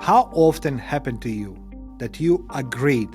How often happened to you that you agreed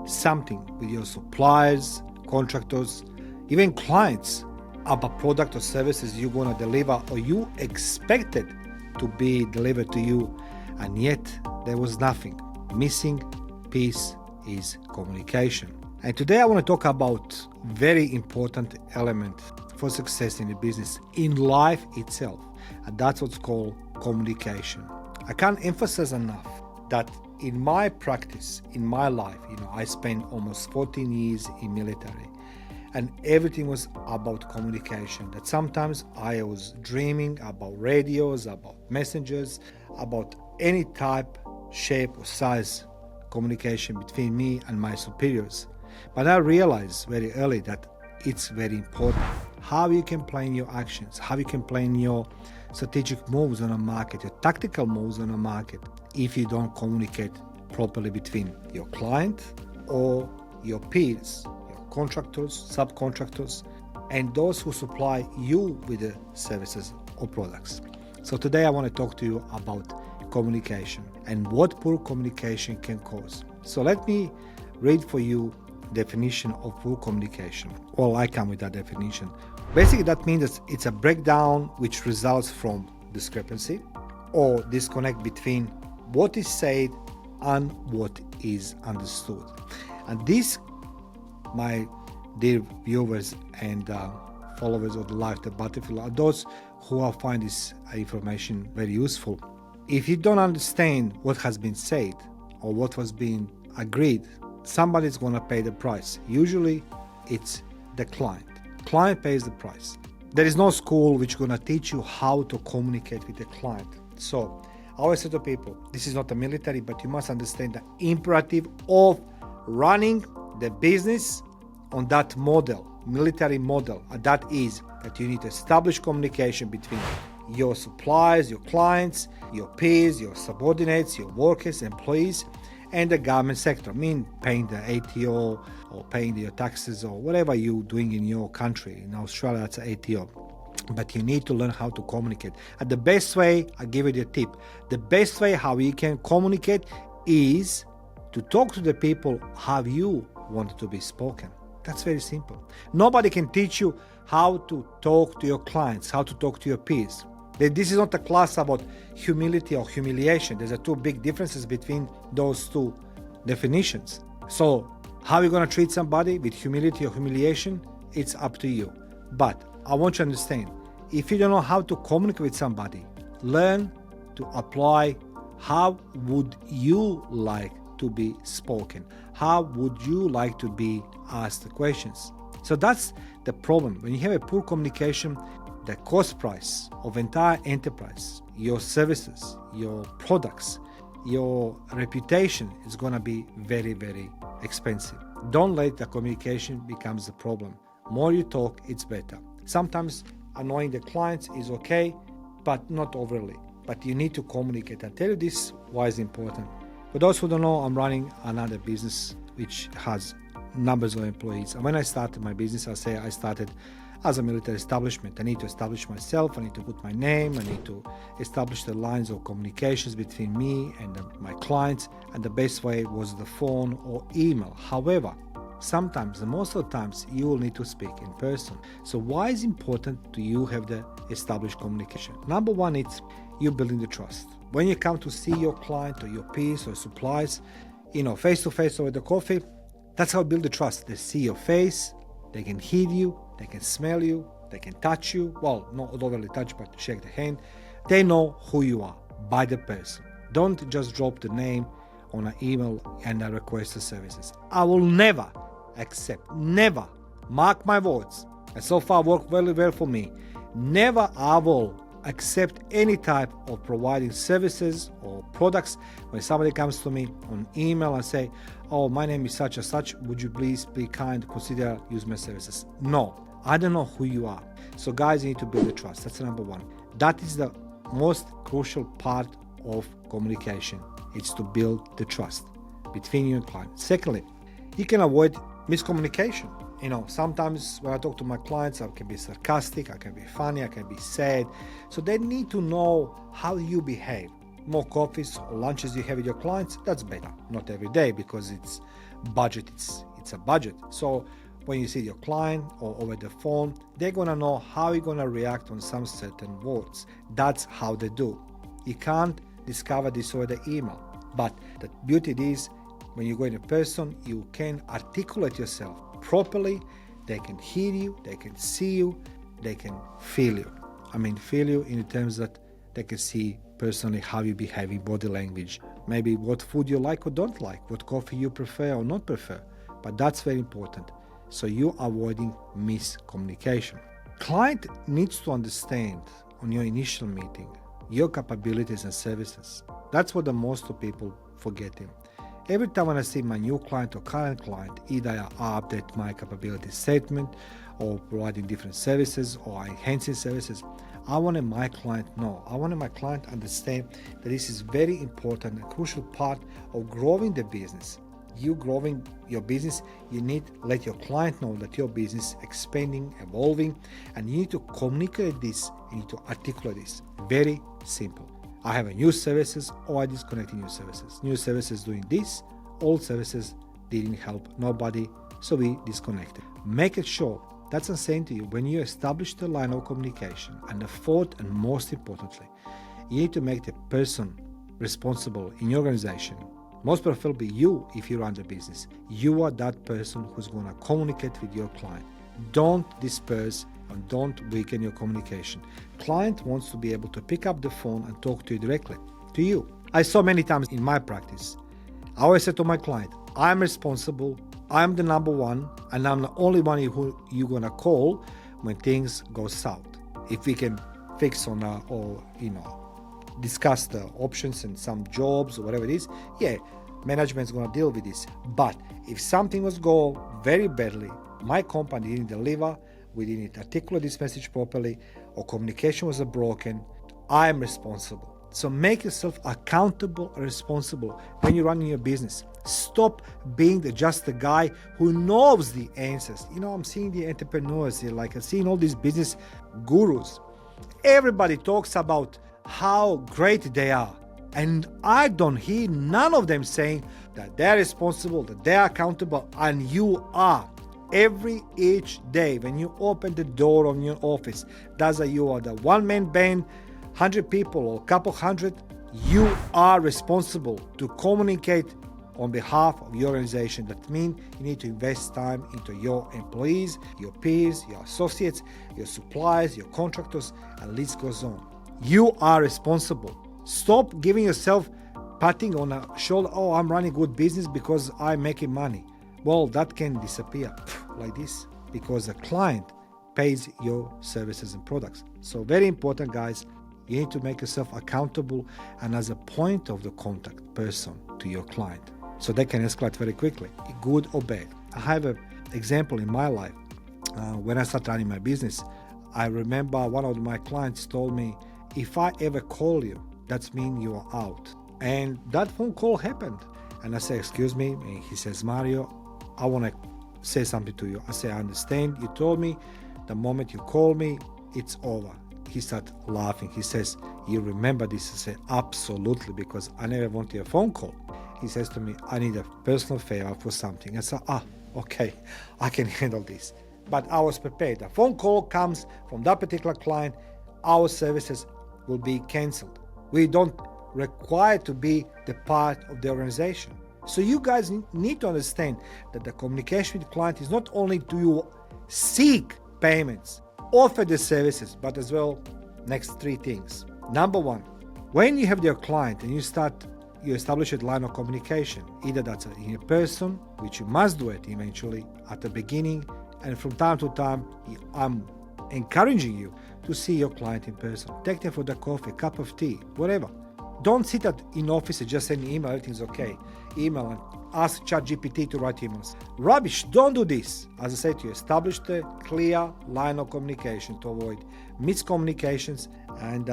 something with your suppliers, contractors, even clients about product or services you're going to deliver or you expected to be delivered to you, and yet there was nothing. Missing piece is communication. And today I want to talk about very important element for success in the business, in life itself, and that's what's called communication. I can't emphasize enough that in my practice, in my life, I spent almost 14 years in military, and everything was about communication. That sometimes I was dreaming about radios, about messengers, about any type, shape or size communication between me and my superiors. But I realized very early that it's very important how you can plan your actions, how you can plan your strategic moves on a market, your tactical moves on a market, if you don't communicate properly between your client or your peers, your contractors, subcontractors, and those who supply you with the services or products. So today I want to talk to you about communication and what poor communication can cause. So let me read for you definition of poor communication. Well, I come with that definition. Basically, that means that it's a breakdown which results from discrepancy or disconnect between what is said and what is understood. And this, my dear viewers and followers of the Life the Battlefield, are those who will find this information very useful. If you don't understand what has been said or what was being agreed, somebody's going to pay the price. Usually it's the client. Client pays the price. There is no school which is going to teach you how to communicate with the client. So I always say to people, this is not a military, but you must understand the imperative of running the business on that model, military model. And that is that you need to establish communication between your suppliers, your clients, your peers, your subordinates, your workers, employees, and the government sector. I mean, paying the ATO or paying your taxes or whatever you're doing in your country. In Australia, that's ATO. But you need to learn how to communicate. And the best way, I'll give you the tip, the best way how you can communicate is to talk to the people how you want it to be spoken. That's very simple. Nobody can teach you how to talk to your clients, how to talk to your peers. This is not a class about humility or humiliation. There's two big differences between those two definitions. So how are you going to treat somebody with humility or humiliation? It's up to you. But I want you to understand, if you don't know how to communicate with somebody, learn to apply how would you like to be spoken? How would you like to be asked the questions? So that's the problem. When you have a poor communication, the cost price of entire enterprise, your services, your products, your reputation is going to be very, very expensive. Don't let the communication becomes the problem. More you talk, it's better. Sometimes annoying the clients is okay, but not overly. But you need to communicate. I tell you this why it's important. For those who don't know, I'm running another business which has numbers of employees. And when I started my business, I started as a military establishment. I need to establish myself, I need to put my name, I need to establish the lines of communications between me and my clients, and the best way was the phone or email. However, sometimes, and most of the times, you will need to speak in person. So why is it important to you have the established communication? Number one, it's you building the trust. When you come to see your client or your peers or suppliers, face to face over the coffee, that's how you build the trust. They see your face, they can hear you, they can smell you, they can touch you. Well, not overly touch, but shake the hand. They know who you are by the person. Don't just drop the name on an email and a request of services. I will never accept, never, mark my words, and so far worked very well for me, never I will accept any type of providing services or products when somebody comes to me on email and say, oh, my name is such and such, would you please be kind, consider use my services? No, I don't know who you are. So guys, you need to build the trust. That's number one. That is the most crucial part of communication. It's to build the trust between you and client. Secondly, you can avoid miscommunication. Sometimes when I talk to my clients, I can be sarcastic, I can be funny, I can be sad. So they need to know how you behave. more coffees or lunches you have with your clients, that's better. Not every day, because it's budget, it's a budget. So when you see your client or over the phone, they're gonna know how you're gonna react on some certain words. That's how they do. You can't discover this over the email. But the beauty is, when you go in person, you can articulate yourself properly. They can hear you, they can see you, they can feel you. I mean, feel you in terms that they can see personally how you behave in body language, maybe what food you like or don't like, what coffee you prefer or not prefer. But that's very important. So you're avoiding miscommunication. Client needs to understand on your initial meeting your capabilities and services. That's what the most of people forgetting. Every time when I see my new client or current client, either I update my capability statement or providing different services or enhancing services, I wanted my client know. I wanted my client understand that this is very important and crucial part of growing the business. You growing your business, you need to let your client know that your business is expanding, evolving, and you need to communicate this, you need to articulate this. Very simple. I have a new services, or I disconnecting new services. New services doing this, old services didn't help nobody, so we disconnected. Make it sure. That's what I'm saying to you. When you establish the line of communication, and the fourth and most importantly, you need to make the person responsible in your organization. Most preferably you, if you run the business. You are that person who's going to communicate with your client. Don't disperse and don't weaken your communication. Client wants to be able to pick up the phone and talk to you directly, to you. I saw many times in my practice, I always said to my client, I'm responsible, I'm the number one, and I'm the only one who you're going to call when things go south. If we can fix on discuss the options and some jobs or whatever it is, yeah, management's going to deal with this. But if something was go very badly, my company didn't deliver, we didn't articulate this message properly, or communication was broken, I am responsible. So make yourself accountable and responsible when you're running your business. Stop being just the guy who knows the answers. I'm seeing the entrepreneurs here, I'm seeing all these business gurus. Everybody talks about how great they are. And I don't hear none of them saying that they're responsible, that they're accountable, and you are. Each day when you open the door of your office, you are the one-man band, 100 people or couple hundred, you are responsible to communicate on behalf of your organization. That means you need to invest time into your employees, your peers, your associates, your suppliers, your contractors, and list goes on. You are responsible. Stop giving yourself patting on the shoulder, oh, I'm running good business because I'm making money. Well, that can disappear like this because the client pays your services and products. So very important, guys, you need to make yourself accountable and as a point of the contact person to your client. So they can escalate very quickly, good or bad. I have an example in my life. When I started running my business, I remember one of my clients told me, if I ever call you, that means you are out. And that phone call happened. And I say, excuse me. And he says, Mario, I want to say something to you. I say, I understand. You told me the moment you call me, it's over. He started laughing. He says, you remember this? I said, absolutely, because I never wanted a phone call. He says to me, I need a personal favor for something. I said, okay, I can handle this. But I was prepared. A phone call comes from that particular client, our services will be canceled. We don't require to be the part of the organization. So you guys need to understand that the communication with the client is not only do you seek payments, offer the services, but as well, next three things. Number one, when you have your client and you establish a line of communication, either that's in person, which you must do it eventually at the beginning, and from time to time, I'm encouraging you to see your client in person. Take them for the coffee, cup of tea, whatever. Don't sit in office and just send email, everything's okay. Email and ask ChatGPT to write emails. Rubbish, don't do this. As I said to you, establish the clear line of communication to avoid miscommunications and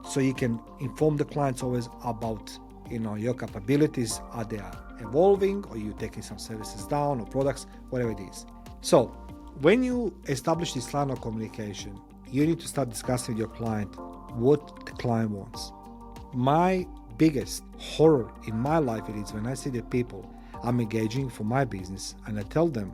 so you can inform the clients always about your capabilities. Are they evolving or you taking some services down or products, whatever it is. So when you establish this line of communication, you need to start discussing with your client what the client wants. My biggest horror in my life it is when I see the people I'm engaging for my business and I tell them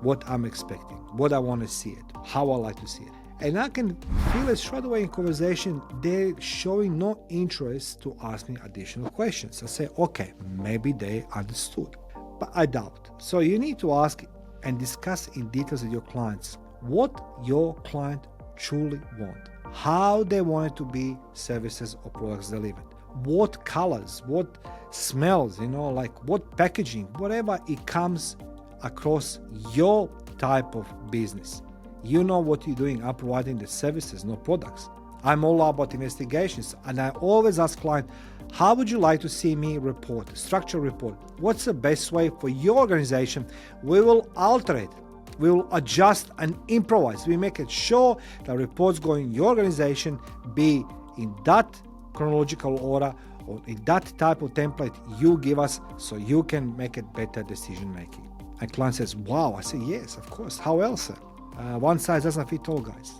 what I'm expecting, what I want to see it, how I like to see it. And I can feel it straight away in conversation, they're showing no interest to ask me additional questions. I say, okay, maybe they understood, but I doubt. So you need to ask and discuss in details with your clients what your client truly want, how they want it to be services or products delivered, what colors, what smells, like what packaging, whatever it comes across your type of business. You know what you're doing. I'm providing the services, no products. I'm all about investigations, and I always ask clients, how would you like to see me report, structure report? What's the best way for your organization? We will alter it. We will adjust and improvise. We make it sure the reports going in your organization be in that chronological order or in that type of template you give us so you can make it better decision making. And client says, wow. I say, yes, of course. How else, sir? One size doesn't fit all, guys.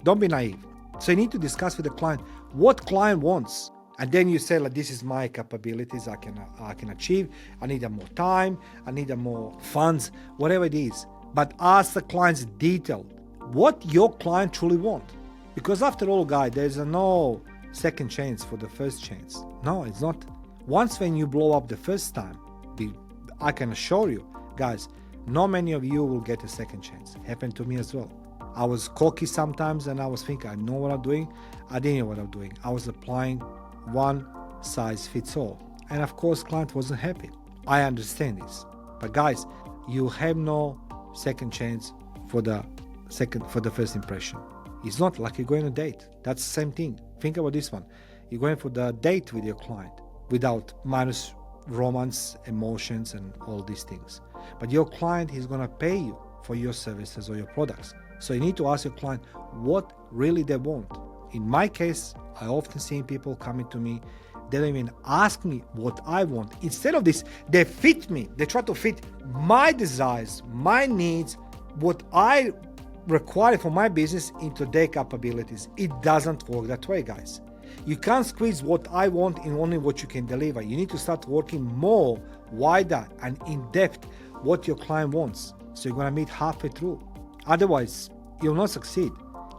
Don't be naive. So you need to discuss with the client what client wants. And then you say, like, this is my capabilities I can achieve. I need more time. I need more funds, whatever it is. But ask the clients detail what your client truly want. Because after all, guys, there's no second chance for the first chance. No, it's not. Once when you blow up the first time, I can assure you, guys, not many of you will get a second chance. It happened to me as well. I was cocky sometimes and I was thinking, I know what I'm doing. I didn't know what I'm doing. I was applying one size fits all. And of course, client wasn't happy. I understand this. But guys, you have no second chance for the first impression. It's not like you're going on a date. That's the same thing. Think about this one. You're going for the date with your client without minus romance, emotions, and all these things. But your client is going to pay you for your services or your products. So you need to ask your client what really they want. In my case, I often see people coming to me, they don't even ask me what I want. Instead of this, they fit me. They try to fit my desires, my needs, what I require for my business into their capabilities. It doesn't work that way, guys. You can't squeeze what I want in only what you can deliver. You need to start working more, wider, and in depth what your client wants. So you're going to meet halfway through. Otherwise, you'll not succeed.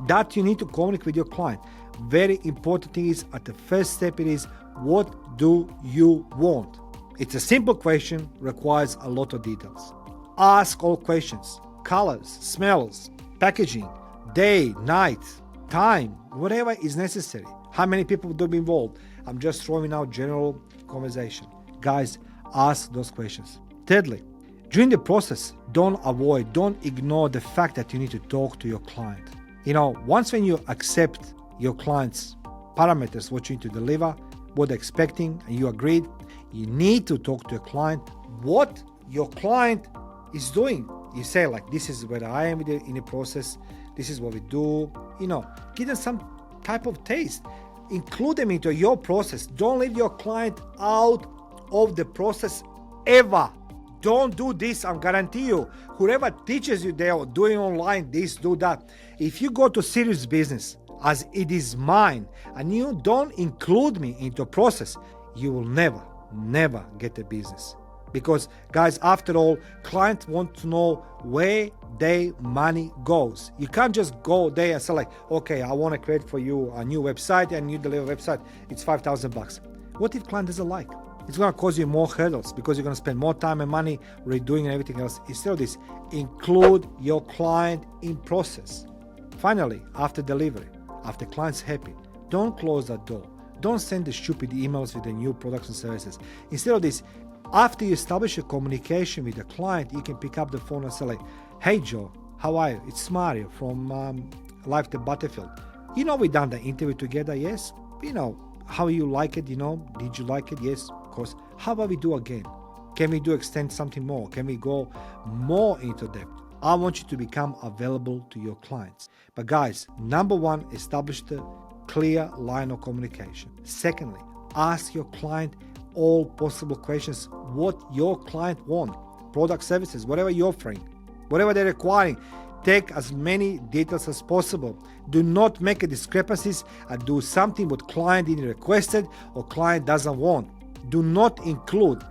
That you need to communicate with your client. Very important thing is at the first step it is, what do you want? It's a simple question, requires a lot of details. Ask all questions. Colors, smells, packaging, day, night, time, whatever is necessary. How many people do be involved? I'm just throwing out general conversation. Guys, ask those questions. Thirdly, during the process, don't ignore the fact that you need to talk to your client. Once when you accept your client's parameters, what you need to deliver, what they're expecting, and you agreed, you need to talk to your client what your client is doing. You say, like, this is where I am in the process, this is what we do, give them some type of taste. Include them into your process. Don't leave your client out of the process ever. Don't do this, I guarantee you. Whoever teaches you they are doing online this, do that. If you go to serious business, as it is mine, and you don't include me into process, you will never get a business. Because, guys, after all, clients want to know where their money goes. You can't just go there and say, like, okay, I want to create for you a new website and you deliver website. It's $5,000. What if client doesn't like? It's going to cause you more hurdles because you're going to spend more time and money redoing and everything else. Instead of this, include your client in process. Finally, after delivery, after client's happy, don't close that door. Don't send the stupid emails with the new products and services. Instead of this, after you establish a communication with the client, you can pick up the phone and say, like, hey Joe, how are you? It's Mario from Life at Butterfield. We done the interview together, yes? How you like it, did you like it? Yes, of course. How about we do again? Can we extend something more? Can we go more into depth? I want you to become available to your clients. But guys, number one, establish the clear line of communication. Secondly, ask your client all possible questions, what your client want, product, services, whatever you're offering, whatever they're requiring. take as many details as possible. Do not make a discrepancies and do something what client didn't requested or client doesn't want. Do not include.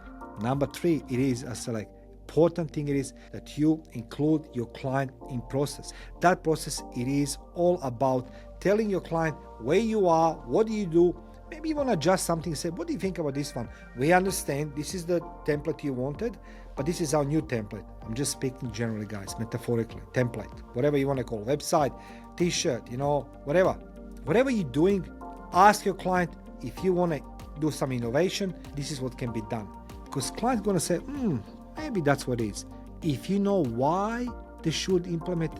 Number 3, it is a select. Important thing it is that you include your client in process. That process, it is all about telling your client where you are, what do you do. Maybe you want to adjust something, say, what do you think about this one? We understand this is the template you wanted, but this is our new template. I'm just speaking generally, guys, metaphorically. Template, whatever you want to call, website, t-shirt, whatever. Whatever you're doing, ask your client if you want to do some innovation, this is what can be done. Because client's going to say, maybe that's what it is. If you know why they should implement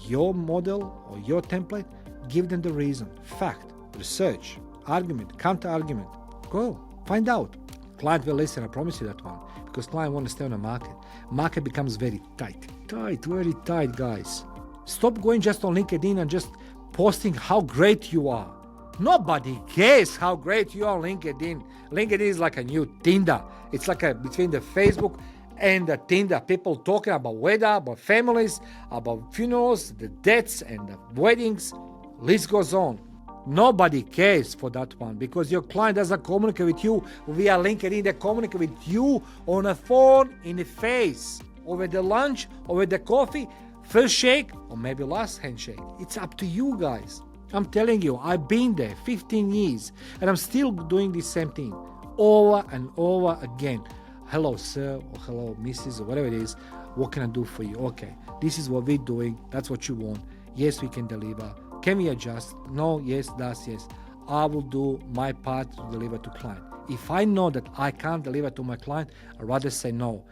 your model or your template, give them the reason, fact, research, argument, counter argument. Go, find out. Client will listen, I promise you that one. Because client want to stay on the market. Market becomes very tight, very tight, guys. Stop going just on LinkedIn and just posting how great you are. Nobody cares how great you are on LinkedIn. LinkedIn is like a new Tinder. It's like between the Facebook and the Tinder. People talking about weather, about families, about funerals, the deaths and the weddings. List goes on. Nobody cares for that one because your client doesn't communicate with you via LinkedIn. They communicate with you on a phone, in the face, over the lunch, over the coffee, first shake, or maybe last handshake. It's up to you guys. I'm telling you, I've been there 15 years and I'm still doing the same thing over and over again. Hello, sir, or hello, Mrs., or whatever it is. What can I do for you? Okay, this is what we're doing. That's what you want. Yes, we can deliver. Can we adjust? No, yes, that's yes. I will do my part to deliver to client. If I know that I can't deliver to my client, I'd rather say no.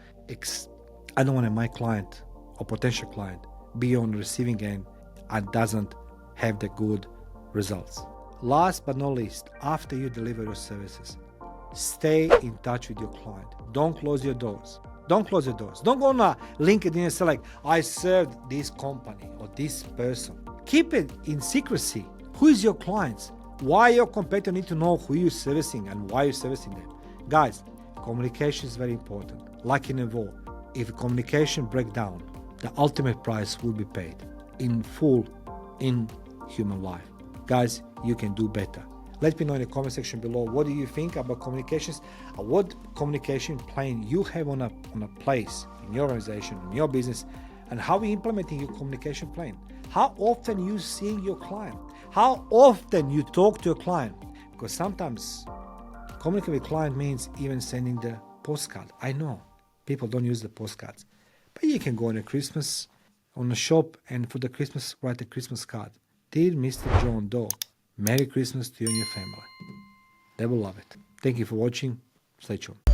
I don't want my client or potential client be on the receiving end and doesn't have the good results. Last but not least, after you deliver your services, stay in touch with your client. Don't close your doors. Don't close your doors. Don't go on LinkedIn and say like, I served this company or this person. Keep it in secrecy. Who is your clients? Why your competitor need to know who you're servicing and why you're servicing them. Guys, communication is very important. Like in a war, if communication breaks down, the ultimate price will be paid in full in human life. Guys, you can do better. Let me know in the comment section below, what do you think about communications? What communication plan you have on a place in your organization, in your business, and how you implementing your communication plan? How often you seeing your client? How often you talk to your client? Because sometimes communicating with client means even sending the postcard. I know people don't use the postcards, but you can go on a Christmas on a shop and for the Christmas write a Christmas card. Dear Mr. John Doe, Merry Christmas to you and your family. They will love it. Thank you for watching. Stay tuned.